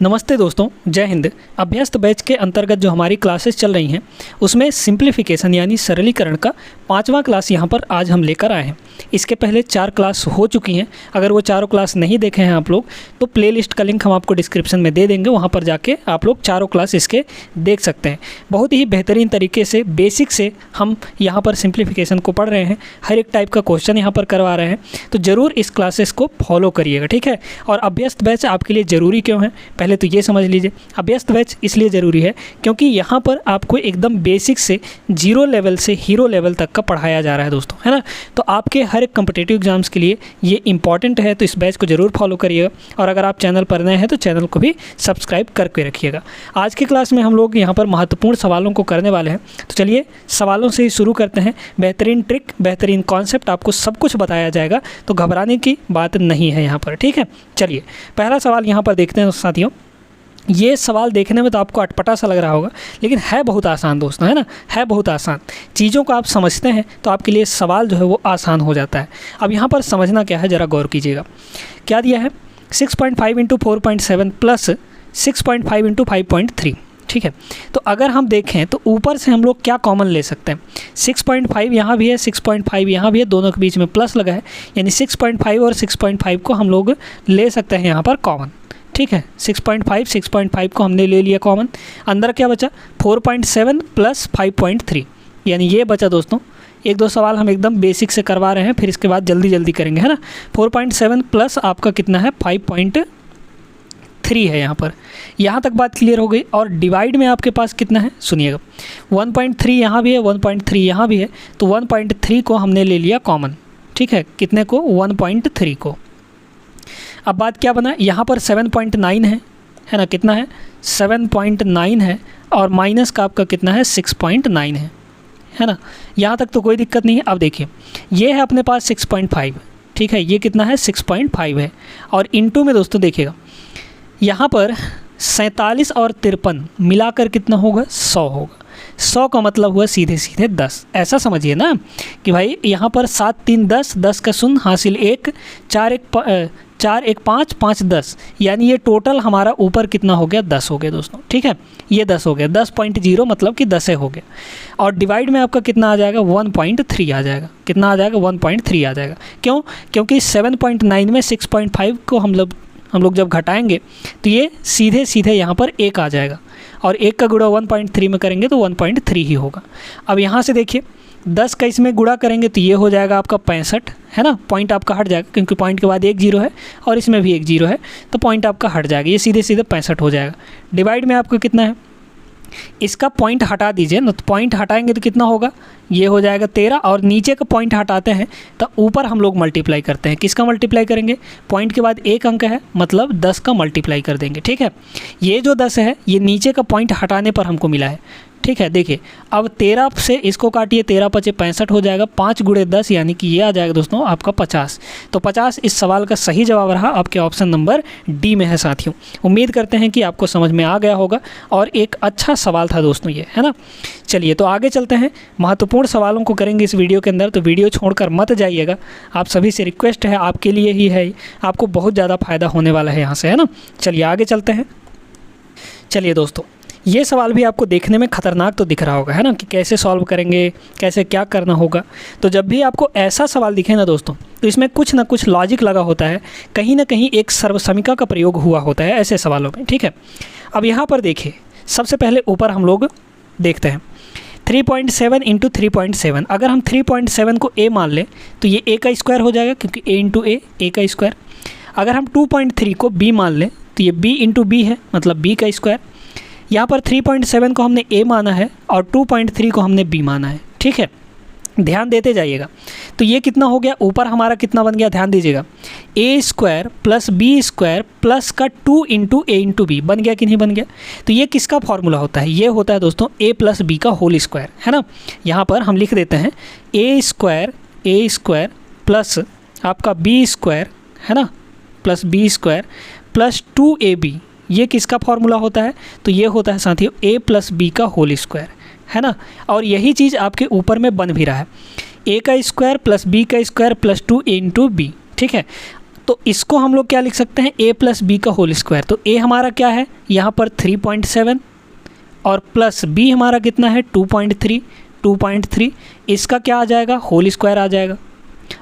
नमस्ते दोस्तों, जय हिंद। अभ्यस्त बैच के अंतर्गत जो हमारी क्लासेस चल रही हैं उसमें सिंप्लीफिकेशन यानी सरलीकरण का 5वां क्लास यहाँ पर आज हम लेकर आए हैं। इसके पहले 4 क्लास हो चुकी हैं। अगर वो चारों क्लास नहीं देखे हैं आप लोग तो प्लेलिस्ट का लिंक हम आपको डिस्क्रिप्शन में दे देंगे, वहाँ पर जाके आप लोग चारों क्लास इसके देख सकते हैं। बहुत ही बेहतरीन तरीके से बेसिक से हम यहाँ पर सिंप्लीफिकेशन को पढ़ रहे हैं, हर एक टाइप का क्वेश्चन यहाँ पर करवा रहे हैं, तो ज़रूर इस क्लासेस को फॉलो करिएगा, ठीक है। और अभ्यस्त बैच आपके लिए ज़रूरी क्यों है, पहले तो ये समझ लीजिए। अभ्यस्त बैच इसलिए ज़रूरी है क्योंकि यहाँ पर आपको एकदम बेसिक से 0 लेवल से हीरो लेवल तक का पढ़ाया जा रहा है दोस्तों, है ना। तो आपके हर एक कम्पिटिटिव एग्जाम्स के लिए ये इंपॉर्टेंट है, तो इस बैच को ज़रूर फॉलो करिएगा। और अगर आप चैनल पर नए हैं तो चैनल को भी सब्सक्राइब करके रखिएगा। आज की क्लास में हम लोग यहाँ पर महत्वपूर्ण सवालों को करने वाले हैं, तो चलिए सवालों से ही शुरू करते हैं। बेहतरीन ट्रिक, बेहतरीन कॉन्सेप्ट, आपको सब कुछ बताया जाएगा, तो घबराने की बात नहीं है यहाँ पर, ठीक है। चलिए पहला सवाल यहाँ पर देखते हैं साथियों। ये सवाल देखने में तो आपको अटपटा सा लग रहा होगा, लेकिन है बहुत आसान दोस्तों, है ना, है बहुत आसान। चीज़ों को आप समझते हैं तो आपके लिए सवाल जो है वो आसान हो जाता है। अब यहाँ पर समझना क्या है, ज़रा गौर कीजिएगा। क्या दिया है, 6.5 × 4.7 प्लस 6.5 × 5.3, ठीक है। तो अगर हम देखें तो ऊपर से हम लोग क्या कॉमन ले सकते हैं, 6.5 यहाँ भी है, 6.5 यहाँ भी है, दोनों के बीच में प्लस लगा है, यानी 6.5 और 6.5 को हम लोग ले सकते हैं यहाँ पर कॉमन, ठीक है। 6.5 को हमने ले लिया कॉमन। अंदर क्या बचा, 4.7 प्लस 5.3, यानी ये बचा दोस्तों। एक दो सवाल हम एकदम बेसिक से करवा रहे हैं, फिर इसके बाद जल्दी जल्दी करेंगे, है ना। 4.7 प्लस आपका कितना है, 5.3 है यहाँ पर। यहाँ तक बात क्लियर हो गई। और डिवाइड में आपके पास कितना है, सुनिएगा, 1.3 यहाँ भी है, 1.3 यहाँ भी है, तो 1.3 को हमने ले लिया कॉमन, ठीक है। कितने को, 1.3 को। अब बात क्या बना, यहाँ पर 7.9 है ना, कितना है, 7.9 है, और माइनस का आपका कितना है, 6.9 है ना। यहाँ तक तो कोई दिक्कत नहीं है। अब देखिए ये है अपने पास 6.5, ठीक है, ये कितना है, 6.5 है। और इनटू में दोस्तों देखिएगा, यहाँ पर 47 और 53 मिलाकर कितना होगा, 100 होगा। 100 का मतलब हुआ सीधे सीधे 10। ऐसा समझिए ना कि भाई यहाँ पर 7 3 10, 10 का शून्य हासिल 1, 4 1 5, 5 10, यानी ये टोटल हमारा ऊपर कितना हो गया, 10 हो गया दोस्तों, ठीक है। ये 10 हो गया, 10.0 मतलब कि 10 हो गया। और डिवाइड में आपका कितना आ जाएगा, 1.3 आ जाएगा। कितना आ जाएगा, 1.3 आ जाएगा। क्यों, क्योंकि 7.9 में 6.5 को हम लोग जब घटाएंगे तो ये सीधे सीधे यहाँ पर 1 आ जाएगा, और 1 का गुणा 1.3 में करेंगे तो 1.3 ही होगा। अब यहाँ से देखिए 10 का इसमें गुणा करेंगे तो ये हो जाएगा आपका 65, है ना। पॉइंट आपका हट जाएगा क्योंकि पॉइंट के बाद एक 0 है और इसमें भी एक 0 है, तो पॉइंट आपका हट जाएगा, ये सीधे सीधे 65 हो जाएगा। डिवाइड में आपका कितना है, इसका पॉइंट हटा दीजिए ना, तो पॉइंट हटाएंगे तो कितना होगा, ये हो जाएगा 13, और नीचे का पॉइंट हटाते हैं तो ऊपर हम लोग मल्टीप्लाई करते हैं। किसका मल्टीप्लाई करेंगे, पॉइंट के बाद एक अंक है, मतलब 10 का मल्टीप्लाई कर देंगे, ठीक है। ये जो 10 है ये नीचे का पॉइंट हटाने पर हमको मिला है, ठीक है। देखिए अब 13 से इसको काटिए, 13 × 5 = 65 हो जाएगा, 5 × 10 यानी कि ये आ जाएगा दोस्तों आपका 50। तो 50 इस सवाल का सही जवाब रहा, आपके ऑप्शन नंबर डी में है साथियों। उम्मीद करते हैं कि आपको समझ में आ गया होगा, और एक अच्छा सवाल था दोस्तों ये, है ना। चलिए तो आगे चलते हैं, महत्वपूर्ण सवालों को करेंगे इस वीडियो के अंदर, तो वीडियो छोड़कर मत जाइएगा। आप सभी से रिक्वेस्ट है, आपके लिए ही है, आपको बहुत ज़्यादा फ़ायदा होने वाला है यहाँ से, है ना। चलिए आगे चलते हैं। चलिए दोस्तों, ये सवाल भी आपको देखने में ख़तरनाक तो दिख रहा होगा, है ना, कि कैसे सॉल्व करेंगे, कैसे क्या करना होगा। तो जब भी आपको ऐसा सवाल दिखे ना दोस्तों, तो इसमें कुछ ना कुछ लॉजिक लगा होता है, कहीं ना कहीं एक सर्वसमीका का प्रयोग हुआ होता है ऐसे सवालों में, ठीक है। अब यहाँ पर देखिए, सबसे पहले ऊपर हम लोग देखते हैं 3.7 × 3.7। अगर हम 3.7 को a मान लें तो ये a का स्क्वायर हो जाएगा, क्योंकि a × a का स्क्वायर। अगर हम 2.3 को b मान लें तो ये b × b है, मतलब b का स्क्वायर। यहाँ पर 3.7 को हमने a माना है और 2.3 को हमने b माना है, ठीक है। ध्यान देते जाइएगा। तो ये कितना हो गया, ऊपर हमारा कितना बन गया, ध्यान दीजिएगा, a² + b² प्लस का 2 × a × b बन गया कि नहीं बन गया। तो ये किसका फॉर्मूला होता है, ये होता है दोस्तों a + b का होल स्क्वायर, है ना। यहाँ पर हम लिख देते हैं a² प्लस आपका b², है ना, प्लस b² प्लस 2ab, ये किसका फॉर्मूला होता है, तो ये होता है साथियों a + b का होल स्क्वायर, है ना। और यही चीज़ आपके ऊपर में बन भी रहा है, a² + b² + 2a × b, ठीक है। तो तो इसको हम लोग क्या लिख सकते हैं, a प्लस बी का होल स्क्वायर। तो a हमारा क्या है यहाँ पर 3.7 और प्लस b हमारा कितना है 2.3, इसका क्या आ जाएगा, होल स्क्वायर आ जाएगा।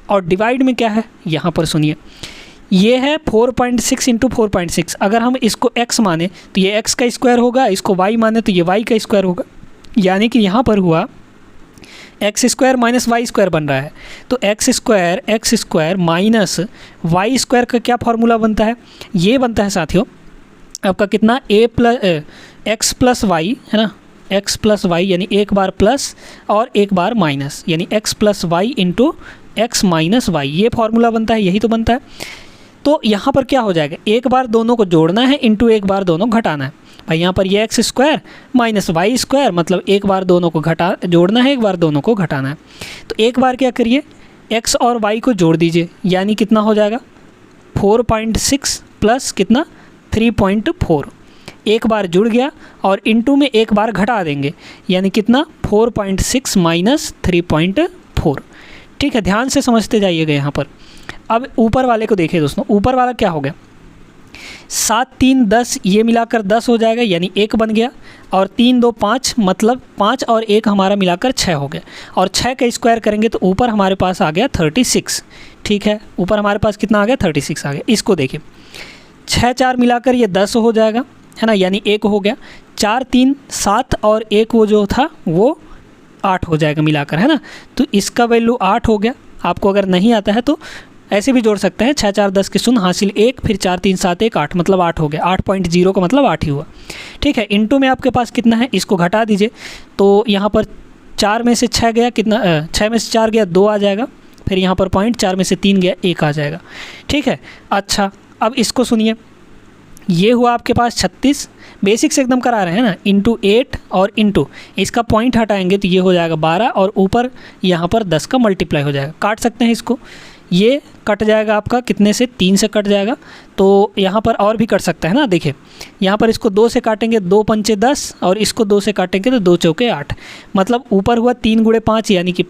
और डिवाइड में क्या है यहाँ पर सुनिए, ये है 4.6 इंटू 4.6। अगर हम इसको x माने तो ये x का स्क्वायर होगा, इसको y माने तो ये y का स्क्वायर होगा, यानी कि यहाँ पर हुआ x square minus y square बन रहा है। तो x square minus y square का क्या फॉर्मूला बनता है, ये बनता है साथियों आपका कितना, एक्स प्लस वाई है ना, एक्स प्लस वाई यानी एक बार प्लस और एक बार माइनस, यानी x plus y into x minus y, ये फॉर्मूला बनता है, यही तो बनता है। तो यहाँ पर क्या हो जाएगा, एक बार दोनों को जोड़ना है इंटू एक बार दोनों घटाना है। भाई यहाँ पर ये x square minus y square, मतलब एक बार दोनों को जोड़ना है, एक बार दोनों को घटाना है। तो एक बार क्या करिए, एक्स और वाई को जोड़ दीजिए, यानी कितना हो जाएगा 4.6 प्लस कितना 3.4, एक बार जुड़ गया और इंटू में एक बार घटा देंगे, यानी कितना 4.6 माइनस 3.4। ठीक है, ध्यान से समझते जाइएगा यहाँ पर। अब ऊपर वाले को देखिए दोस्तों, ऊपर वाला क्या हो गया, 7 3 10, ये मिलाकर 10 हो जाएगा, यानी 1 बन गया, और 3 2 5, मतलब 5 और 1 हमारा मिलाकर 6 हो गया, और 6 का स्क्वायर करेंगे तो ऊपर हमारे पास आ गया 36। ठीक है, ऊपर हमारे पास कितना आ गया 36 आ गया। इसको देखिए 6 4 मिलाकर ये 10 हो जाएगा, है ना, यानी 1 हो गया, 4 3 7 और 1 वो जो था वो 8 हो जाएगा मिलाकर, है ना। तो इसका वैल्यू 8 हो गया। आपको अगर नहीं आता है तो ऐसे भी जोड़ सकते हैं, 6 4 10 के शून्य हासिल 1, फिर 4 3 7 1 8, मतलब 8 हो गया, 8.0 का मतलब 8 ही हुआ। ठीक है, इंटू में आपके पास कितना है, इसको घटा दीजिए, तो यहाँ पर 4 में से 6 गया कितना, 6 में से 4 गया 2 आ जाएगा, फिर यहाँ पर पॉइंट 4 में से 3 गया 1 आ जाएगा। ठीक है, अच्छा अब इसको सुनिए, ये हुआ आपके पास 36, बेसिक से एकदम करा रहे हैं ना, इंटू 8 और इंटू इसका पॉइंट हटाएंगे तो ये हो जाएगा 12, और ऊपर यहाँ पर 10 का मल्टीप्लाई हो जाएगा। काट सकते हैं इसको, ये कट जाएगा आपका कितने से, 3 से कट जाएगा। तो यहाँ पर और भी कट सकता है ना, देखिए यहाँ पर इसको 2 से काटेंगे, 2 पंचे 10, और इसको 2 से काटेंगे तो 2 चौके 8, मतलब ऊपर हुआ 3 गुणे 5 यानी कि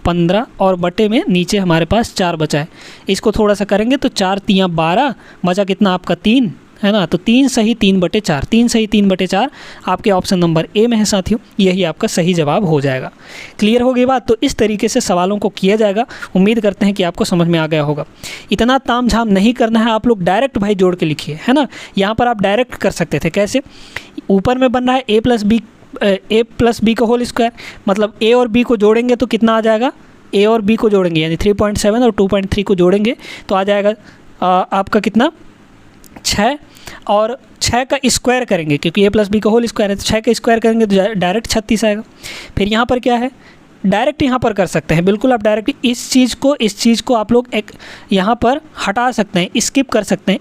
15 और बटे में नीचे हमारे पास 4 बचा है। इसको थोड़ा सा करेंगे तो 4 3 12, बचा कितना आपका 3, है ना। तो 3 सही 3/4, 3 सही 3/4 आपके ऑप्शन नंबर ए में है साथियों, यही आपका सही जवाब हो जाएगा। क्लियर हो गई बात। तो इस तरीके से सवालों को किया जाएगा। उम्मीद करते हैं कि आपको समझ में आ गया होगा। इतना तामझाम नहीं करना है, आप लोग डायरेक्ट भाई जोड़ के लिखिए, है ना। यहाँ पर आप डायरेक्ट कर सकते थे, कैसे, ऊपर में बन रहा है ए प्लस बी का होल स्क्वायर, मतलब ए और बी को जोड़ेंगे तो कितना आ जाएगा, ए और बी को जोड़ेंगे यानी 3.7 और 2.3 को जोड़ेंगे तो आ जाएगा आपका कितना 6, और 6 का स्क्वायर करेंगे क्योंकि ए प्लस बी का होल स्क्वायर है, तो 6 का स्क्वायर करेंगे तो डायरेक्ट 36 आएगा। फिर यहाँ पर क्या है, डायरेक्ट यहाँ पर कर सकते हैं, बिल्कुल आप डायरेक्ट इस चीज़ को आप लोग एक यहाँ पर हटा सकते हैं, स्किप कर सकते हैं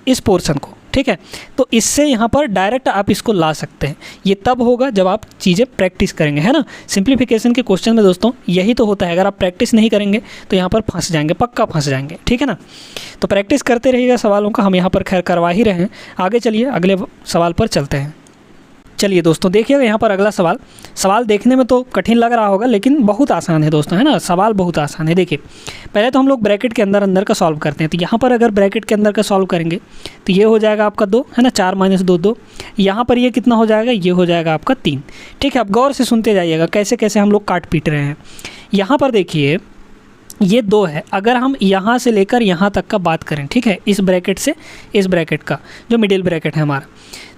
इस पोर्शन को। ठीक है, तो इससे यहाँ पर डायरेक्ट आप इसको ला सकते हैं। ये तब होगा जब आप चीज़ें प्रैक्टिस करेंगे, है ना। सिंप्लीफिकेशन के क्वेश्चन में दोस्तों यही तो होता है, अगर आप प्रैक्टिस नहीं करेंगे तो यहाँ पर फंस जाएंगे, पक्का फंस जाएंगे। ठीक है ना, तो प्रैक्टिस करते रहिएगा सवालों का, हम यहाँ पर खैर करवा ही रहे हैं। आगे चलिए अगले सवाल पर चलते हैं। चलिए दोस्तों देखिएगा यहाँ पर अगला सवाल देखने में तो कठिन लग रहा होगा लेकिन बहुत आसान है दोस्तों, है ना। सवाल बहुत आसान है। देखिए पहले तो हम लोग ब्रैकेट के अंदर का सॉल्व करते हैं। तो यहाँ पर अगर ब्रैकेट के अंदर का सॉल्व करेंगे तो ये हो जाएगा आपका 2, है ना, 4 - 2 2। यहाँ पर ये कितना हो जाएगा, ये हो जाएगा आपका 3। ठीक है, आप गौर से सुनते जाइएगा कैसे कैसे हम लोग काट पीट रहे हैं। यहाँ पर देखिए ये 2 है, अगर हम यहाँ से लेकर यहाँ तक का बात करें, ठीक है, इस ब्रैकेट से इस ब्रैकेट का जो मिडिल ब्रैकेट है हमारा,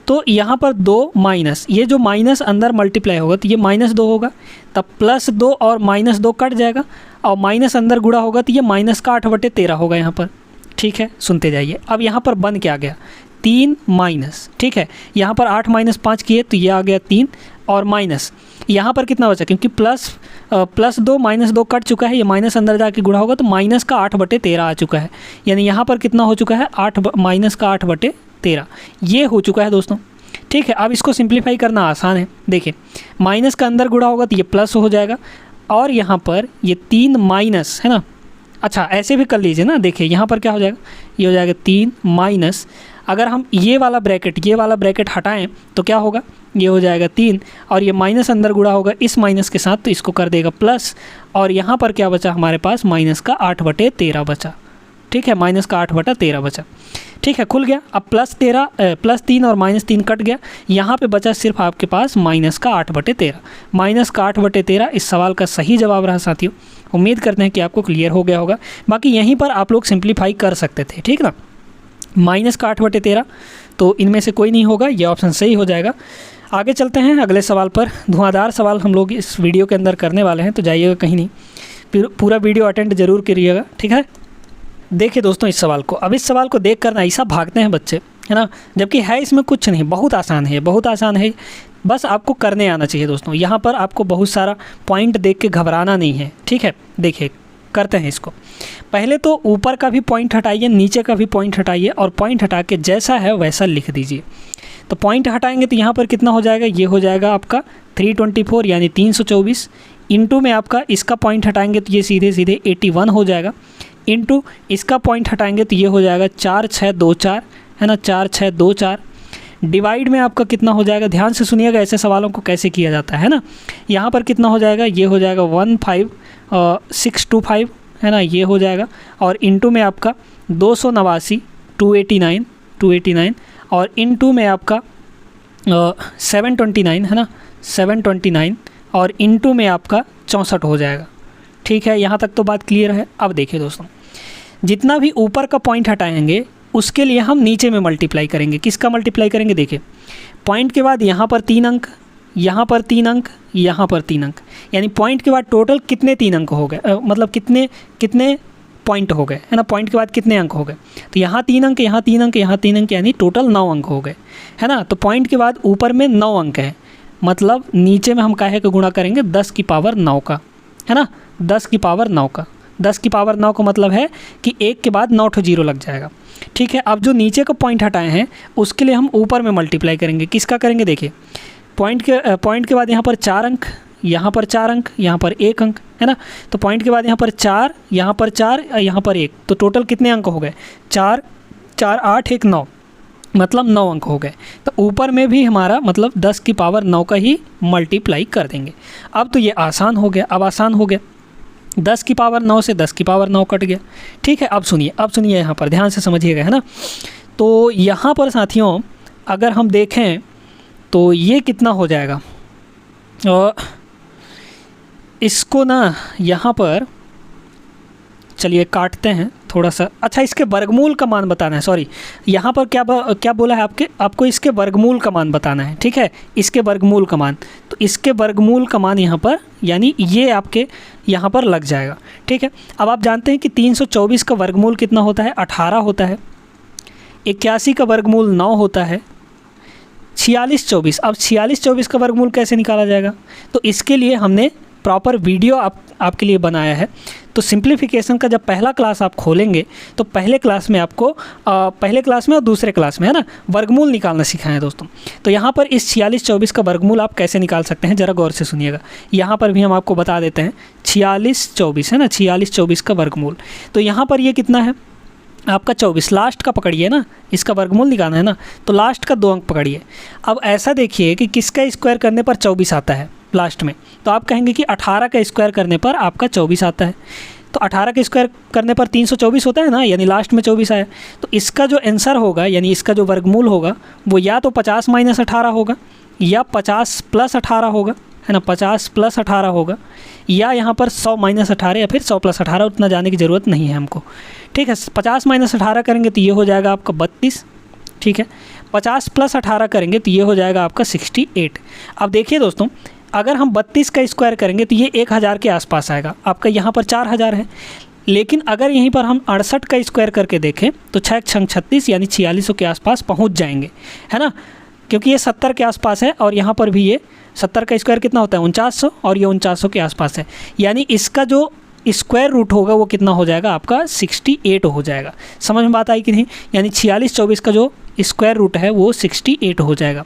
तो यहाँ पर 2 माइनस, ये जो माइनस अंदर मल्टीप्लाई होगा तो ये -2 होगा, तब +2 और -2 कट जाएगा, और माइनस अंदर गुणा होगा तो ये माइनस का 8/13 होगा यहाँ पर। ठीक है, सुनते जाइए। अब यहाँ पर बन क्या गया, 3 माइनस, ठीक है, यहाँ पर 8 - 5 किए तो ये आ गया 3, और माइनस यहाँ पर कितना बचा, क्योंकि +2 -2 कट चुका है, ये माइनस अंदर जाके गुणा होगा तो माइनस का 8/13 आ चुका है, यानी यहाँ पर कितना हो चुका है, माइनस का 8/13 ये हो चुका है दोस्तों। ठीक है, अब इसको सिंप्लीफाई करना आसान है। देखिए माइनस का अंदर गुणा होगा तो ये प्लस हो जाएगा, और यहाँ पर ये 3 माइनस, है ना। अच्छा ऐसे भी कर लीजिए ना, देखिए यहाँ पर क्या हो जाएगा, ये हो जाएगा 3 माइनस, अगर हम ये वाला ब्रैकेट हटाएं तो क्या होगा, ये हो जाएगा 3, और ये माइनस अंदर गुणा होगा इस माइनस के साथ तो इसको कर देगा प्लस, और यहाँ पर क्या बचा हमारे पास, माइनस का 8/13 बचा। ठीक है, माइनस का 8/13 बचा, ठीक है, खुल गया। अब +3 और -3 कट गया, यहाँ पे बचा सिर्फ आपके पास माइनस का 8/13। माइनस का 8/13 इस सवाल का सही जवाब रहा साथियों। उम्मीद करते हैं कि आपको क्लियर हो गया होगा। बाकी यहीं पर आप लोग सिंप्लीफाई कर सकते थे, ठीक ना। माइनस का 8/13 तो इनमें से कोई नहीं होगा, ये ऑप्शन सही हो जाएगा। आगे चलते हैं अगले सवाल पर। धुआंधार सवाल हम लोग इस वीडियो के अंदर करने वाले हैं, तो जाइएगा कहीं नहीं, फिर पूरा वीडियो अटेंड जरूर करिएगा, ठीक है। देखिए दोस्तों इस सवाल को, अब इस सवाल को देख कर ना ऐसा भागते हैं बच्चे, है ना, जबकि है इसमें कुछ नहीं, बहुत आसान है, बहुत आसान है, बस आपको करने आना चाहिए दोस्तों। यहाँ पर आपको बहुत सारा पॉइंट देख के घबराना नहीं है, ठीक है। देखिए करते हैं इसको। पहले तो ऊपर का भी पॉइंट हटाइए, नीचे का भी पॉइंट हटाइए, और पॉइंट हटा के जैसा है वैसा लिख दीजिए। तो पॉइंट हटाएंगे तो यहाँ पर कितना हो जाएगा, ये हो जाएगा आपका 324 यानी 324, इंटू में आपका इसका पॉइंट हटाएंगे तो ये सीधे सीधे 81 हो जाएगा, इंटू इसका पॉइंट हटाएंगे तो ये हो जाएगा 4624, है ना, 4624, डिवाइड में आपका कितना हो जाएगा, ध्यान से सुनिएगा ऐसे सवालों को कैसे किया जाता है ना। यहाँ पर कितना हो जाएगा, ये हो जाएगा 15625, है ना, ये हो जाएगा, और इंटू में आपका 289 289 और इंटू में आपका 729, है ना, 729 और इंटू में आपका 64 हो जाएगा, ठीक है। यहाँ तक तो बात क्लियर है। अब देखिए दोस्तों, जितना भी ऊपर का पॉइंट हटाएंगे उसके लिए हम नीचे में मल्टीप्लाई करेंगे। किसका मल्टीप्लाई करेंगे, देखिए पॉइंट के बाद यहाँ पर 3 अंक, यहाँ पर 3 अंक, यहाँ पर 3 अंक, यानी पॉइंट के बाद टोटल कितने 3 अंक हो गए, मतलब कितने पॉइंट हो गए, है ना, पॉइंट के बाद कितने अंक हो गए। तो यहाँ 3 अंक, यहाँ 3 अंक, यहाँ 3 अंक, यानी टोटल 9 अंक हो गए, है ना। तो पॉइंट के बाद ऊपर में 9 अंक है, मतलब नीचे में हम काहे का गुणा करेंगे, 10 की पावर 9 का, है ना, 10 की पावर 9 का। 10 की पावर 9 का मतलब है कि 1 के बाद 9 0 लग जाएगा, ठीक है। अब जो नीचे का पॉइंट हटाए हैं उसके लिए हम ऊपर में मल्टीप्लाई करेंगे। किसका करेंगे, देखिए पॉइंट के बाद यहाँ पर 4 अंक, यहाँ पर 4 अंक, यहाँ पर 1 अंक, है ना। तो पॉइंट के बाद यहाँ पर 4, यहाँ पर 4, यहाँ पर 1, तो टोटल कितने अंक हो गए, 4 4 8 1 9, मतलब 9 अंक हो गए। तो ऊपर में भी हमारा मतलब 10 की पावर 9 का ही मल्टीप्लाई कर देंगे। अब तो ये आसान हो गया, अब आसान हो गया, 10 की पावर 9 से 10 की पावर 9 कट गया, ठीक है। अब सुनिए यहाँ पर ध्यान से समझिएगा, है ना। तो यहाँ पर साथियों अगर हम देखें तो ये कितना हो जाएगा, और इसको ना यहाँ पर चलिए काटते हैं थोड़ा सा। अच्छा, इसके वर्गमूल का मान बताना है, सॉरी, यहाँ पर क्या बोला है आपको इसके वर्गमूल का मान बताना है, ठीक है, इसके वर्गमूल का मान। तो इसके वर्गमूल का मान यहाँ पर, यानी ये आपके यहाँ पर लग जाएगा, ठीक है। अब आप जानते हैं कि 324 का वर्गमूल कितना होता है, 18 होता है। 81 का वर्गमूल 9 होता है। 4624, अब 4624 का वर्गमूल कैसे निकाला जाएगा, तो इसके लिए हमने प्रॉपर वीडियो आपके लिए बनाया है। तो सिंप्लीफिकेशन का जब पहला क्लास आप खोलेंगे तो पहले क्लास में आपको पहले क्लास में और दूसरे क्लास में, है ना, वर्गमूल निकालना सिखाएं दोस्तों। तो यहाँ पर इस 4624 का वर्गमूल आप कैसे निकाल सकते हैं, ज़रा गौर से सुनिएगा। यहाँ पर भी हम आपको बता देते हैं 4624, है ना, 4624 का वर्गमूल। तो यहाँ पर ये कितना है आपका 24, लास्ट का पकड़िए ना, इसका वर्गमूल निकालना है ना, तो लास्ट का 2 अंक पकड़िए। अब ऐसा देखिए कि किसका स्क्वायर करने पर 24 आता है लास्ट में, तो आप कहेंगे कि 18 का स्क्वायर करने पर आपका 24 आता है। तो 18 का स्क्वायर करने पर 324 होता है ना, यानी लास्ट में 24 आया। तो इसका जो आंसर होगा, यानी इसका जो वर्गमूल होगा वो या तो 50 - 18 होगा, या 50 + 18 होगा, है ना, 50 + 18 होगा, या यहाँ पर 100 - 18 या फिर 100 + 18, उतना जाने की ज़रूरत नहीं है हमको, ठीक है। 50 - 18 करेंगे तो ये हो जाएगा आपका 32, ठीक है। 50 + 18 करेंगे तो ये हो जाएगा आपका 68। अब देखिए दोस्तों, अगर हम 32 का स्क्वायर करेंगे तो ये 1000 के आसपास आएगा, आपका यहाँ पर 4000 है। लेकिन अगर यहीं पर हम 68 का स्क्वायर करके देखें तो 6 × 36 यानी 4600 के आसपास पहुँच जाएंगे, है ना, क्योंकि ये 70 के आसपास है, और यहाँ पर भी ये 70 का स्क्वायर कितना होता है 4900, और ये 4900 के आसपास है, यानी इसका जो स्क्वायर रूट होगा वो कितना हो जाएगा आपका 68 हो जाएगा। समझ में बात आई कि नहीं, यानी 4624 का जो स्क्वायर रूट है वो 68 हो जाएगा।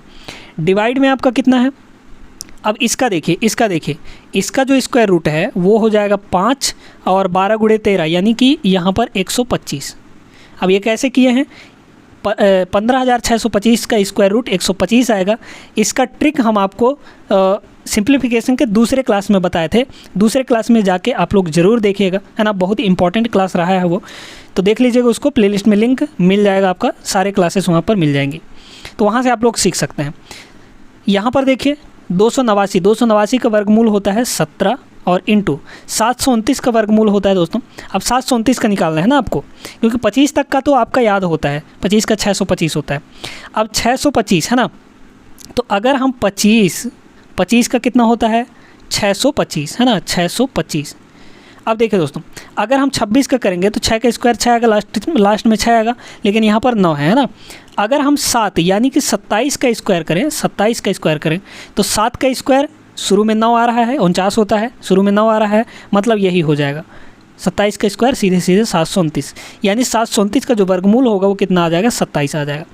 डिवाइड में आपका कितना है, अब इसका देखिए, इसका जो स्क्वायर रूट है वो हो जाएगा 5 और 12 × 13 यानी कि यहाँ पर 125। अब ये कैसे किए हैं, 15,625 का स्क्वायर रूट 125 आएगा। इसका ट्रिक हम आपको सिंप्लीफिकेशन के दूसरे क्लास में बताए थे, दूसरे क्लास में जाके आप लोग ज़रूर देखिएगा, है ना, बहुत ही इंपॉर्टेंट क्लास रहा है वो, तो देख लीजिएगा उसको, प्लेलिस्ट में लिंक मिल जाएगा आपका, सारे क्लासेस वहाँ पर मिल जाएंगी, तो वहाँ से आप लोग सीख सकते हैं। यहाँ पर देखिए 289 का वर्गमूल होता है 17 और इंटू 729 का वर्गमूल होता है दोस्तों। अब 729 का निकालना है ना आपको, क्योंकि 25 तक का तो आपका याद होता है, 25 का 625 होता है। अब 625 है ना, तो अगर हम 25 का कितना होता है 625, है ना, 625। अब देखिए दोस्तों, अगर हम 26 का करेंगे तो 6 का स्क्वायर 6 आएगा, लास्ट में 6 आएगा, लेकिन यहाँ पर 9 है ना। अगर हम 7 यानी कि 27 का स्क्वायर करें, 27 का स्क्वायर करें तो 7 का स्क्वायर शुरू में 9 आ रहा है, 49 होता है, शुरू में 9 आ रहा है, मतलब यही हो जाएगा 27 का स्क्वायर सीधे 729, यानी 729 का जो वर्गमूल होगा वो कितना आ जाएगा 27 आ जाएगा।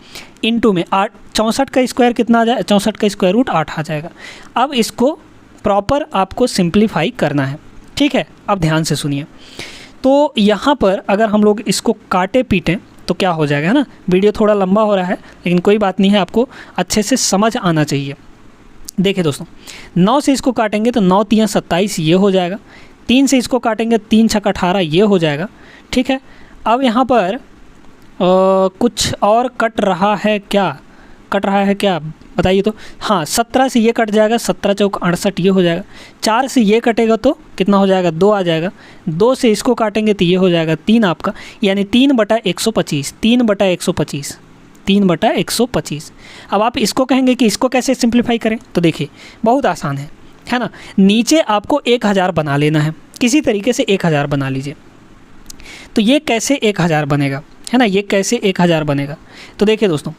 इनटू में 64 का स्क्वायर कितना आ जाएगा, 64 का स्क्वायर रूट 8 आ जाएगा। अब इसको प्रॉपर आपको सिंप्लीफाई करना है, ठीक है। अब ध्यान से सुनिए, तो यहाँ पर अगर हम लोग इसको काटे पीटें तो क्या हो जाएगा, है ना। वीडियो थोड़ा लंबा हो रहा है लेकिन कोई बात नहीं है, आपको अच्छे से समझ आना चाहिए। देखिए दोस्तों, 9 से इसको काटेंगे तो 9 3 27 ये हो जाएगा, 3 से इसको काटेंगे 3 6 18 ये हो जाएगा, ठीक है। अब यहाँ पर कुछ और कट रहा है क्या बताइए तो। हाँ, 17 से ये कट जाएगा, 17 चौक 68 ये हो जाएगा। 4 से ये कटेगा तो कितना हो जाएगा 2 आ जाएगा। 2 से इसको काटेंगे तो ये हो जाएगा 3 आपका, यानी 3/125, 3/125। अब आप इसको कहेंगे कि इसको कैसे सिंप्लीफाई करें, तो देखिए बहुत आसान है ना। नीचे आपको 1000 बना लेना है, किसी तरीके से 1000 बना लीजिए। तो ये कैसे 1000 बनेगा, है ना, ये कैसे 1000 बनेगा, तो देखिए दोस्तों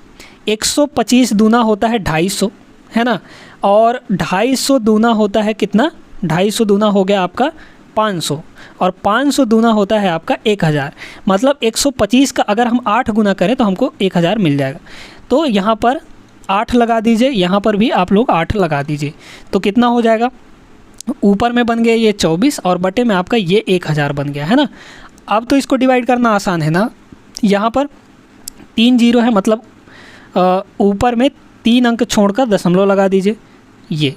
125 दूना होता है 250, है ना, और 250 दूना होता है कितना, 250 दूना हो गया आपका 500, और 500 दूना होता है आपका 1000। मतलब 125 का अगर हम 8 गुना करें तो हमको 1000 मिल जाएगा। तो यहाँ पर 8 लगा दीजिए, यहाँ पर भी आप लोग 8 लगा दीजिए, तो कितना हो जाएगा, ऊपर में बन गया ये 24 और बटे में आपका ये 1000 बन गया, है ना। अब तो इसको डिवाइड करना आसान है ना, यहाँ पर 3 जीरो है, मतलब ऊपर में 3 अंक छोड़कर दशमलव लगा दीजिए, ये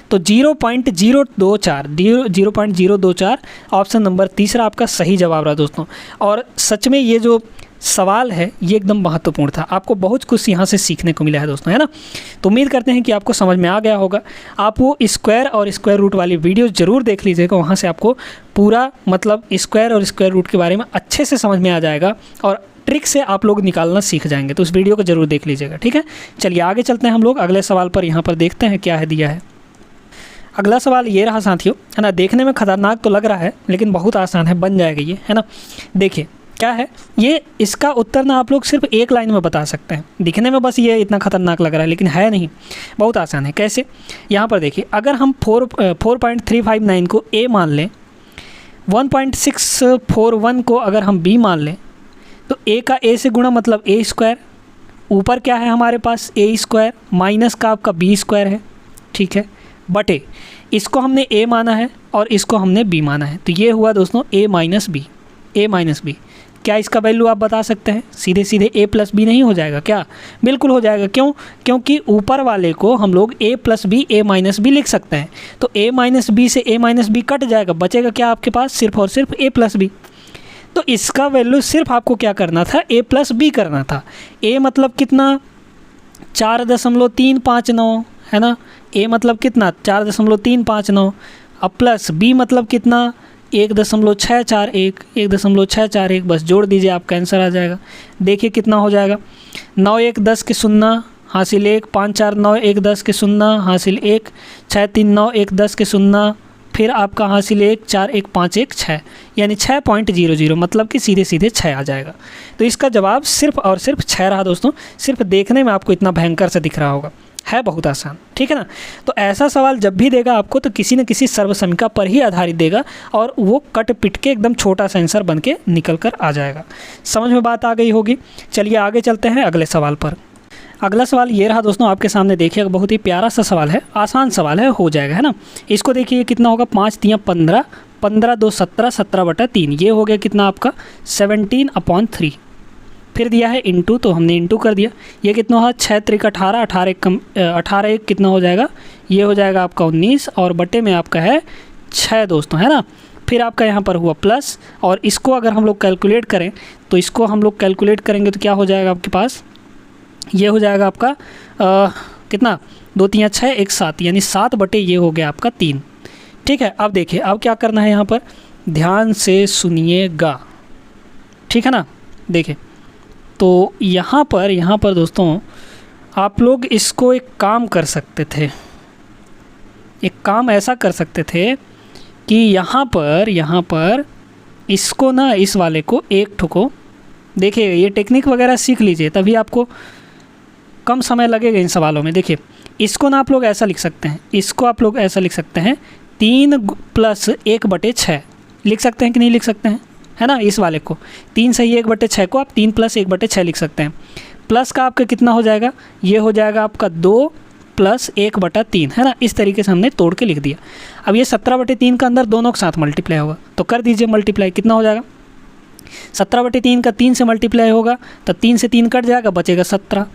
तो 0.024 ऑप्शन नंबर तीसरा आपका सही जवाब रहा दोस्तों। और सच में ये जो सवाल है ये एकदम महत्वपूर्ण था, आपको बहुत कुछ यहाँ से सीखने को मिला है दोस्तों, है ना। तो उम्मीद करते हैं कि आपको समझ में आ गया होगा। आप वो स्क्वायर और स्क्वायर रूट वाली वीडियो ज़रूर देख लीजिएगा, वहाँ से आपको पूरा मतलब स्क्वायर और स्क्वायर रूट के बारे में अच्छे से समझ में आ जाएगा और ट्रिक से आप लोग निकालना सीख जाएंगे। तो उस वीडियो को ज़रूर देख लीजिएगा, ठीक है। चलिए आगे चलते हैं हम लोग अगले सवाल पर, यहाँ पर देखते हैं क्या है दिया है। अगला सवाल ये रहा साथियों, है ना, देखने में खतरनाक तो लग रहा है लेकिन बहुत आसान है, बन जाएगा ये, है ना। देखिए क्या है ये, इसका उत्तर ना आप लोग सिर्फ एक लाइन में बता सकते हैं। दिखने में बस ये इतना खतरनाक लग रहा है लेकिन है नहीं, बहुत आसान है। कैसे, यहाँ पर देखिए, अगर हम 4.359 को ए मान लें, 1.641 को अगर हम बी मान लें, तो ए का ए से गुणा मतलब ए स्क्वायर, ऊपर क्या है हमारे पास ए स्क्वायर, माइनस का आपका बी स्क्वायर है, ठीक है, बटे इसको हमने ए माना है और इसको हमने बी माना है, तो ये हुआ दोस्तों ए माइनस बी। क्या इसका वैल्यू आप बता सकते हैं, सीधे सीधे a प्लस बी नहीं हो जाएगा क्या, बिल्कुल हो जाएगा। क्यों, क्योंकि ऊपर वाले को हम लोग a plus B a minus B लिख सकते हैं, तो a माइनस बी से a माइनस बी कट जाएगा, बचेगा क्या आपके पास, सिर्फ और सिर्फ a प्लस बी। तो इसका वैल्यू सिर्फ आपको क्या करना था, a प्लस बी करना था। a मतलब कितना 4.359, है ना, a मतलब कितना 4.359, अब प्लस b मतलब कितना 1.641, बस जोड़ दीजिए आपका आंसर आ जाएगा। देखिए कितना हो जाएगा, 9 1 10 के 0 हासिल 1, 5 4 9 1 10 के 0 हासिल 1, 6 3 9 1 10 के 0, फिर आपका हासिल 1 4 1 5 1 6, यानी 6.00, मतलब कि सीधे सीधे 6 आ जाएगा। तो इसका जवाब सिर्फ और सिर्फ 6 रहा दोस्तों। सिर्फ देखने में आपको इतना भयंकर से दिख रहा होगा, है बहुत आसान, ठीक है ना। तो ऐसा सवाल जब भी देगा आपको तो किसी न किसी सर्वसमिका पर ही आधारित देगा और वो कट पिट के एकदम छोटा सा आंसर बन के निकल कर आ जाएगा। समझ में बात आ गई होगी। चलिए आगे चलते हैं अगले सवाल पर। अगला सवाल ये रहा दोस्तों, आपके सामने देखिएगा, बहुत ही प्यारा सा सवाल है, आसान सवाल है, हो जाएगा, है ना। इसको देखिए कितना होगा, 5 3 15, 15 2 17, 17/3, ये हो गया कितना आपका 17/3। फिर दिया है इंटू, तो हमने इंटू कर दिया। ये कितना हुआ 6 त्रिक 18, 18 एक कितना हो जाएगा, ये हो जाएगा आपका 19 और बटे में आपका है 6 दोस्तों, है ना। फिर आपका यहाँ पर हुआ प्लस, और इसको अगर हम लोग कैलकुलेट करें तो इसको हम लोग कैलकुलेट करेंगे तो क्या हो जाएगा आपके पास, ये हो जाएगा आपका कितना 2 3 6 1 7, यानी 7 बटे ये हो गया आपका 3। ठीक है, अब देखिए अब क्या करना है, यहाँ पर ध्यान से सुनिएगा, ठीक है ना। देखिए तो यहाँ पर दोस्तों आप लोग इसको एक काम कर सकते थे, एक काम ऐसा कर सकते थे कि यहाँ पर इसको ना, इस वाले को एक ठुको, देखिए ये टेक्निक वगैरह सीख लीजिए तभी आपको कम समय लगेगा इन सवालों में। देखिए इसको ना आप लोग ऐसा लिख सकते हैं, इसको आप लोग ऐसा लिख सकते हैं 3 + 1/6 लिख सकते हैं कि नहीं लिख सकते हैं, है ना। इस वाले को 3 सही 1/6 को आप 3 + 1/6 लिख सकते हैं। प्लस का आपका कितना हो जाएगा, ये हो जाएगा आपका 2 + 1/3, है ना। इस तरीके से हमने तोड़ के लिख दिया। अब ये 17/3 का अंदर दोनों के साथ मल्टीप्लाई होगा, तो कर दीजिए मल्टीप्लाई, कितना हो जाएगा 17/3 का 3 से मल्टीप्लाई होगा तो 3 से 3 कट जाएगा, बचेगा 17।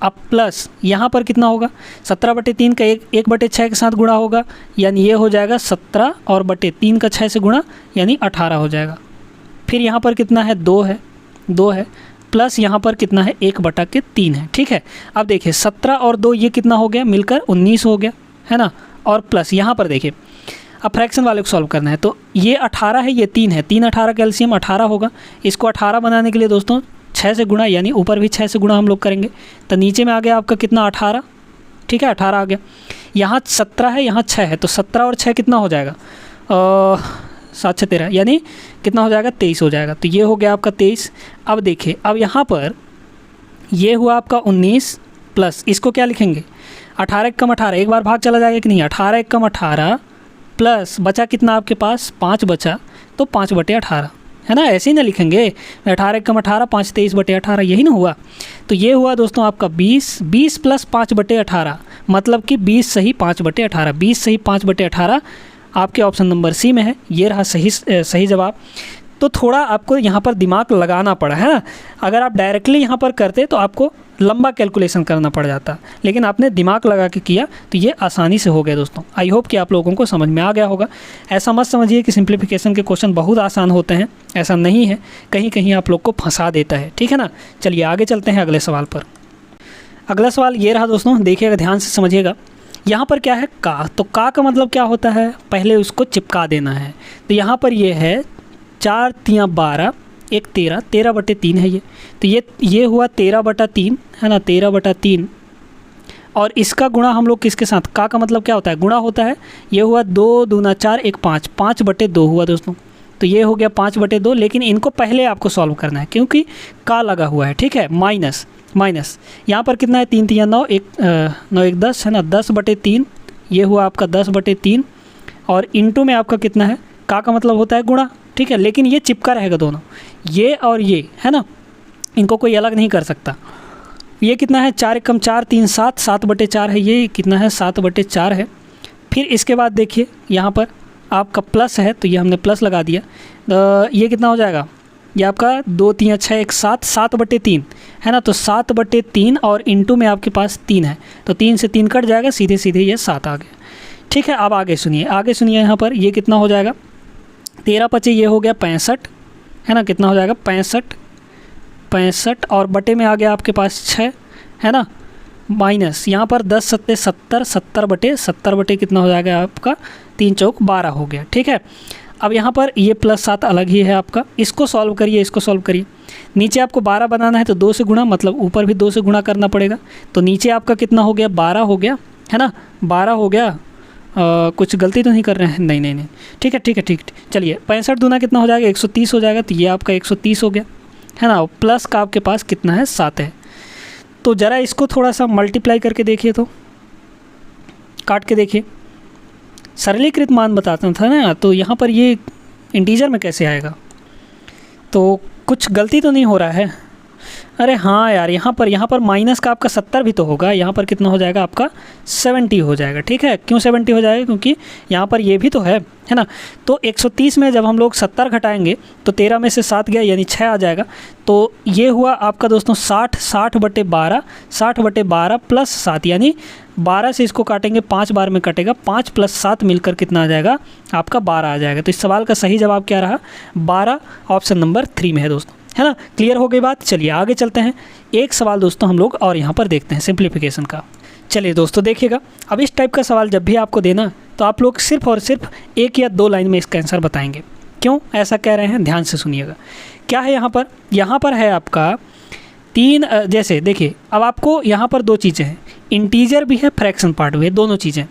अब प्लस यहाँ पर कितना होगा 17/3 का 1/6 के साथ गुणा होगा, यानी ये हो जाएगा 17 और बटे 3 का 6 से गुणा यानी 18 हो जाएगा। फिर यहाँ पर कितना है 2 है प्लस यहाँ पर कितना है 1/3 है। ठीक है, अब देखिए 17 और 2 ये कितना हो गया मिलकर 19 हो गया, है ना। और प्लस यहाँ पर देखिए अब फ्रैक्शन वाले को सॉल्व करना है, तो ये 18 है, ये 3 है, 3 18 का एलसीएम 18 होगा। इसको 18 बनाने के लिए दोस्तों 6 से गुणा, यानी ऊपर भी 6 से गुणा हम लोग करेंगे, तो नीचे में आ गया आपका कितना 18। ठीक है, 18 आ गया। यहाँ 17 है, यहाँ 6 है, तो 17 और 6 कितना हो जाएगा 7 6 13, यानी कितना हो जाएगा 23 हो जाएगा। तो ये हो गया आपका 23। अब देखिए अब यहाँ पर ये हुआ आपका 19 प्लस इसको क्या लिखेंगे 18 × 18, एक बार भाग चला जाएगा कि नहीं, 18 × 18 प्लस बचा कितना आपके पास 5 बचा, तो 5/18, है ना। ऐसे ही ना लिखेंगे 18 × 18 5 23/18, यही ना हुआ। तो ये हुआ दोस्तों आपका 20 प्लस 5/18, मतलब कि 20 सही 5/18, 20 सही 5/18 आपके ऑप्शन नंबर सी में है। ये रहा सही जवाब। तो थोड़ा आपको यहाँ पर दिमाग लगाना पड़ा, है ना। अगर आप डायरेक्टली यहाँ पर करते तो आपको लंबा कैलकुलेशन करना पड़ जाता, लेकिन आपने दिमाग लगा के किया तो ये आसानी से हो गया दोस्तों। आई होप कि आप लोगों को समझ में आ गया होगा। ऐसा मत समझिए कि सिंप्लीफिकेशन के क्वेश्चन बहुत आसान होते हैं, ऐसा नहीं है, कहीं कहीं आप लोग को फंसा देता है। ठीक है ना, चलिए आगे चलते हैं अगले सवाल पर। अगला सवाल ये रहा दोस्तों, देखिएगा ध्यान से समझिएगा। यहाँ पर क्या है का, तो का मतलब क्या होता है, पहले उसको चिपका देना है। तो यहाँ पर ये है 4 × 12 1 13, 13/3 है ये, तो ये हुआ 13/3, है ना, 13/3। और इसका गुणा हम लोग किसके साथ, का मतलब क्या होता है गुणा होता है। ये हुआ 2 दूना 4 1 5, 5/2 हुआ दोस्तों, तो ये हो गया 5/2। लेकिन इनको पहले आपको सॉल्व करना है क्योंकि का लगा हुआ है। ठीक है, माइनस यहाँ पर कितना है 3 3 9 9 1 10, है ना, 10/3, ये हुआ आपका 10/3। और इंटू में आपका कितना है, का मतलब होता है गुणा। ठीक है, लेकिन ये चिपका रहेगा दोनों, ये और ये, है ना, इनको कोई अलग नहीं कर सकता। ये कितना है 4 × 4 3 7, 7/4 है, ये कितना है 7/4 है। फिर इसके बाद देखिए यहाँ पर आपका प्लस है, तो ये हमने प्लस लगा दिया। ये कितना हो जाएगा, ये आपका 2 3 6 1 7, 7/3, है ना। तो 7/3 और इंटू में आपके पास 3 है, तो 3 से 3 कट जाएगा, सीधे सीधे ये 7 आ गया। ठीक है, अब आगे सुनिए यहाँ पर ये कितना हो जाएगा 13 × 5 ये हो गया 65, है ना, कितना हो जाएगा 65 और बटे में आ गया आपके पास 6, है ना, माइनस यहाँ पर 10 × 7 70, 70/70 कितना हो जाएगा आपका 3 चौक 12 हो गया। ठीक है, अब यहाँ पर ये +7 अलग ही है आपका, इसको सॉल्व करिए, इसको सॉल्व करिए। नीचे आपको 12 बनाना है तो 2 से गुणा, मतलब ऊपर भी 2 से गुणा करना पड़ेगा। तो नीचे आपका कितना हो गया 12 हो गया, है ना, 12 हो गया। कुछ गलती तो नहीं कर रहे हैं, नहीं। ठीक है, चलिए 65 दूना कितना हो जाएगा 130 हो जाएगा, तो ये आपका 130 हो गया, है ना। प्लस का आपके पास कितना है 7 है। तो ज़रा इसको थोड़ा सा मल्टीप्लाई करके देखिए, तो काट के देखिए, सरलीकृत मान बताता था ना, तो यहाँ पर ये इंटीजर में कैसे आएगा। तो कुछ गलती तो नहीं हो रहा है, अरे हाँ यार, यहाँ पर माइनस का आपका 70 भी तो होगा, यहाँ पर कितना हो जाएगा आपका 70 हो जाएगा। ठीक है, क्यों 70 हो जाएगा? क्योंकि यहाँ पर ये भी तो है ना। तो 130 में जब हम लोग 70 घटाएंगे तो 13 में से 7 गया यानी 6 आ जाएगा। तो ये हुआ आपका दोस्तों 60/12, 60/12 प्लस 7, यानी 12 से इसको काटेंगे 5 बार में कटेगा, 5 + 7 मिलकर कितना आ जाएगा आपका 12 आ जाएगा। तो इस सवाल का सही जवाब क्या रहा? 12, ऑप्शन नंबर 3 में है दोस्तों, है ना। क्लियर हो गई बात? चलिए आगे चलते हैं। एक सवाल दोस्तों हम लोग और यहाँ पर देखते हैं सिंप्लीफिकेशन का। चलिए दोस्तों देखिएगा, अब इस टाइप का सवाल जब भी आपको देना तो आप लोग सिर्फ और सिर्फ 1 या 2 लाइन में इसका आंसर बताएंगे। क्यों ऐसा कह रहे हैं, ध्यान से सुनिएगा। क्या है यहाँ पर है आपका 3, जैसे देखिए अब आपको यहाँ पर 2 चीज़ें हैं, इंटीजर भी है, फ्रैक्शन पार्ट भी है, दोनों चीज़ें।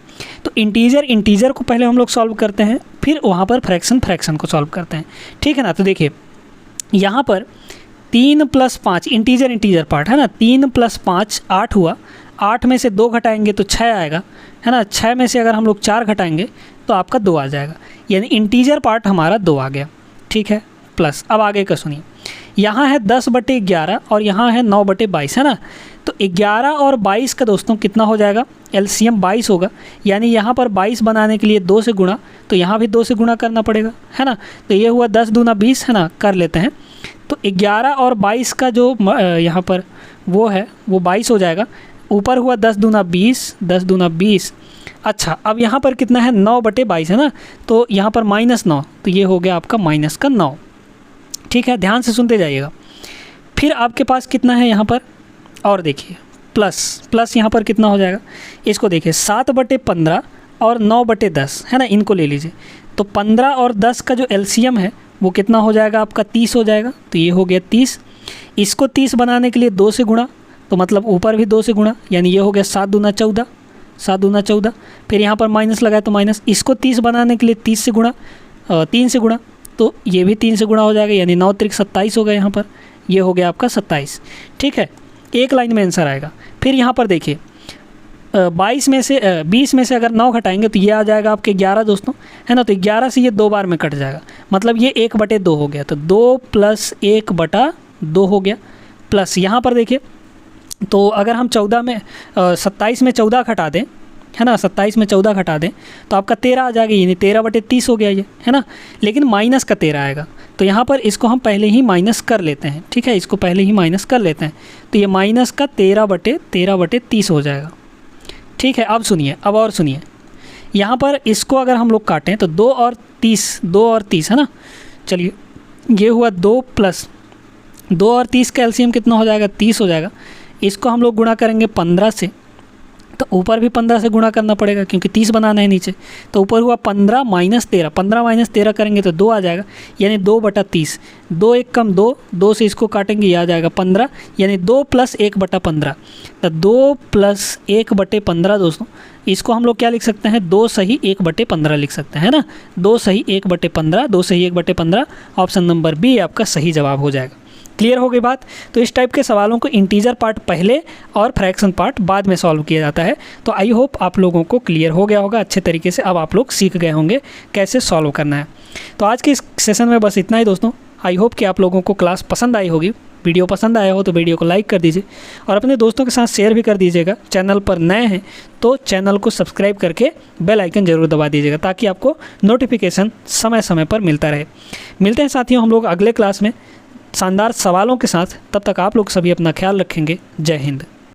तो इंटीजर को पहले हम लोग सॉल्व करते हैं, फिर वहाँ पर फ्रैक्शन को सॉल्व करते हैं। ठीक है ना। तो देखिए यहाँ पर 3 + 5 इंटीजर पार्ट है ना, 3 + 5 8 हुआ, 8 में से 2 घटाएंगे तो 6 आएगा, है ना। 6 में से अगर हम लोग 4 घटाएंगे तो आपका 2 आ जाएगा, यानी इंटीजर पार्ट हमारा 2 आ गया। ठीक है, प्लस अब आगे का सुनिए, यहाँ है 10/11 और यहाँ है 9/22, है ना। तो 11 और 22 का दोस्तों कितना हो जाएगा? एलसीएम 22 होगा, यानी यहाँ पर 22 बनाने के लिए 2 से गुणा, तो यहाँ भी 2 से गुणा करना पड़ेगा, है ना। तो ये हुआ 10 दूना 20, है ना, कर लेते हैं। तो 11 और 22 का जो यहाँ पर वो है वो 22 हो जाएगा, ऊपर हुआ 10 दूना 20, 10 दूना 20। अच्छा, अब यहाँ पर कितना है? 9/22 है ना, तो यहाँ पर -9, तो ये हो गया आपका -9। ठीक है, ध्यान से सुनते जाइएगा। फिर आपके पास कितना है यहाँ पर, और देखिए प्लस यहाँ पर कितना हो जाएगा? इसको देखिए 7/15 और 9/10, है ना, इनको ले लीजिए। तो 15 और 10 का जो एलसीएम है वो कितना हो जाएगा आपका? 30 हो जाएगा। तो ये हो गया 30। इसको 30 बनाने के लिए 2 से गुणा, तो मतलब ऊपर भी 2 से गुणा, यानी ये हो गया 7 दूना 14, 7 दूना 14। फिर यहाँ पर माइनस लगाए तो माइनस, इसको 30 बनाने के लिए 30 से गुणा, 3 से गुणा, तो ये भी 3 से गुणा हो जाएगा, यानी 9 त्रिक 27 होगा यहाँ पर, ये हो गया आपका 27। ठीक है, एक लाइन में आंसर आएगा। फिर यहाँ पर देखिए 20 में से अगर 9 घटाएंगे तो ये आ जाएगा आपके 11 दोस्तों, है ना। तो 11 से ये 2 बार में कट जाएगा, मतलब ये 1/2 हो गया, तो 2 + 1/2 हो गया। प्लस यहाँ पर देखिए, तो अगर हम 27 में 14 घटा दें, है ना, 27 में 14 घटा दें तो आपका 13 आ जाएगा, यानी 13/30 हो गया ये, है ना। लेकिन माइनस का 13 आएगा, तो यहाँ पर इसको हम पहले ही माइनस कर लेते हैं। ठीक है, इसको पहले ही माइनस कर लेते हैं, तो ये माइनस का 13/30 हो जाएगा। ठीक है, अब सुनिए, अब और सुनिए, यहाँ पर इसको अगर हम लोग काटें तो 2 और 30, है ना। चलिए, ये हुआ 2 और 30 का एलसीएम कितना हो जाएगा? 30 हो जाएगा। इसको हम लोग गुणा करेंगे 15 से, तो ऊपर भी 15 से गुणा करना पड़ेगा क्योंकि 30 बनाना है नीचे। तो ऊपर हुआ 15 - 13, 15 - 13 करेंगे तो 2 आ जाएगा, यानी 2/30। 2 1 कम 2, 2 से इसको काटेंगे, ये आ जाएगा 15, यानी 2 + 1/15। तो 2 + 1/15 दोस्तों, इसको हम लोग क्या लिख सकते हैं? 2 सही 1/15 लिख सकते हैं, है ना। 2 सही 1/15, 2 सही 1/15, ऑप्शन नंबर बी आपका सही जवाब हो जाएगा। क्लियर हो गई बात? तो इस टाइप के सवालों को इंटीजर पार्ट पहले और फ्रैक्शन पार्ट बाद में सॉल्व किया जाता है। तो आई होप आप लोगों को क्लियर हो गया होगा अच्छे तरीके से, अब आप लोग सीख गए होंगे कैसे सॉल्व करना है। तो आज के इस सेशन में बस इतना ही दोस्तों। आई होप कि आप लोगों को क्लास पसंद आई होगी। वीडियो पसंद आया हो तो वीडियो को लाइक कर दीजिए और अपने दोस्तों के साथ शेयर भी कर दीजिएगा। चैनल पर नए हैं तो चैनल को सब्सक्राइब करके बेल आइकन ज़रूर दबा दीजिएगा ताकि आपको नोटिफिकेशन समय समय पर मिलता रहे। मिलते हैं साथियों हम लोग अगले क्लास में शानदार सवालों के साथ। तब तक आप लोग सभी अपना ख्याल रखेंगे। जय हिंद।